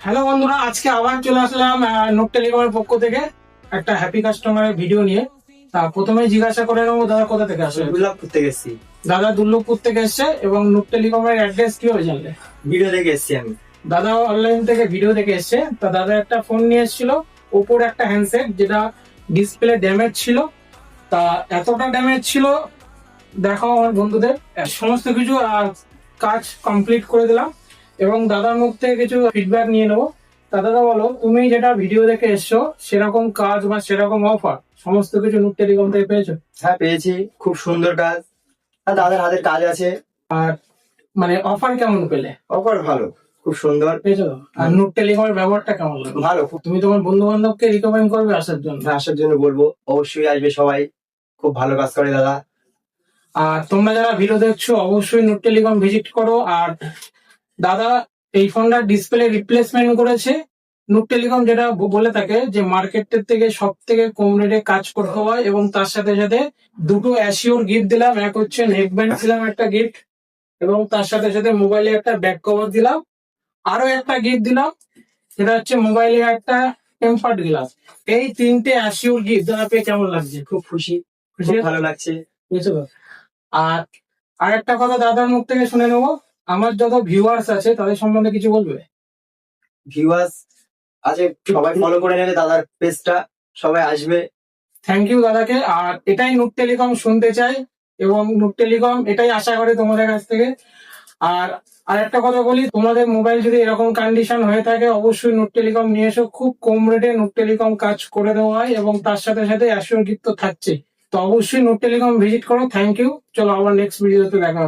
Hello বন্ধুরা, আজকে আবার চলে আসলাম নোট টেলিকমের পক্ষ থেকে একটা হ্যাপি কাস্টমারের ভিডিও নিয়ে। তা প্রথমে জিজ্ঞাসা করে নেবো, দাদা কোথা থেকে আসে? দুর্লভপুর থেকে এসেছি। দাদা দুর্লভপুর থেকে এসছে। এবং নোট টেলিকমের অ্যাড্রেস কিভাবে জানলে? ভিডিও দেখে এসেছি আমি। দাদা অনলাইন থেকে ভিডিও দেখে এসছে। তা দাদা একটা ফোন নিয়ে এসেছিল, ওপোর একটা হ্যান্ডসেট, যেটা ডিসপ্লে ড্যামেজ ছিল। তা এতটা ড্যামেজ ছিল, দেখো আমার বন্ধুদের সমস্ত কিছু কাজ কমপ্লিট করে দিলাম এবং দাদার মুখ থেকে কিছু ফিডব্যাক নিয়ে নেবো। তা দাদা বলো, তুমি যেটা ভিডিও দেখে এসছো সেরকম কাজ বা সেরকম অফার সমস্ত কিছু নুট টেলিকম থেকে পেয়েছো? হ্যাঁ, পেয়েছি। খুব সুন্দর কাজ, আর দাদার হাতের কাজ আছে। আর মানে অফার কেমন পেলে? অফার ভালো, খুব সুন্দর পেয়েছো তো? আর নুট টেলিকমের ব্যবহারটা কেমন লাগলো? ভালো। খুব তুমি তোমার বন্ধু বান্ধবকে রিকমেন্ড করবে আসার জন্য? আসার জন্য বলবো, অবশ্যই আসবে সবাই। খুব ভালো কাজ করে দাদা। আর তোমরা যারা ভিডিও দেখছো অবশ্যই নোট টেলিকম ভিজিট করো। আর দাদা এই ফোনটার ডিসপ্লে রিপ্লেসমেন্ট করেছে। নোট টেলিকম যেটা বলে থাকে যে মার্কেটের থেকে সব থেকে কম রেটে কাজ করতে হয়, এবং তার সাথে সাথে দুটো অ্যাসিওর গিফট দিলাম। এক হচ্ছে নেক ব্যান্ড দিলাম একটা গিফট, এবং তার সাথে সাথে মোবাইলে একটা ব্যাক কভার দিলাম। আরো একটা গিফট দিলাম, সেটা হচ্ছে মোবাইলে একটা টেম্পার্ড গ্লাস। এই তিনটে অ্যাসিওর গিফট দাদা পেয়ে কেমন লাগছে? খুব খুশি, খুশি খুব আছো? ভালো লাগছে। বুঝছো তো? আর আরেকটা কথা দাদার মুখ থেকে শুনে নেবো, আমার যত ভিউয়ার্স আছে তাদের সম্বন্ধে কিছু বলবে? ভিউয়ার্স আছে, সবাই ফলো করে নেবে দাদার পেজটা, সবাই আসবে। থ্যাংক ইউ দাদাকে। আর এটাই নোট টেলিকম শুনতে চাই, এবং নোট টেলিকম এটাই আশা করে তোমাদের কাছ থেকে। আর একটা কথা বলি, তোমাদের মোবাইল যদি এরকম কন্ডিশন হয়ে থাকে অবশ্যই নোট টেলিকম নিয়ে এসো। খুব কম রেটে নোট টেলিকম কাজ করে দেওয়া হয়, এবং তার সাথে সাথে অ্যাসিওর গিফট তো থাকছে। তো অবশ্যই নোট টেলিকম ভিজিট করো। Thank you. চলো আবার নেক্সট ভিডিওতে দেখা হবে।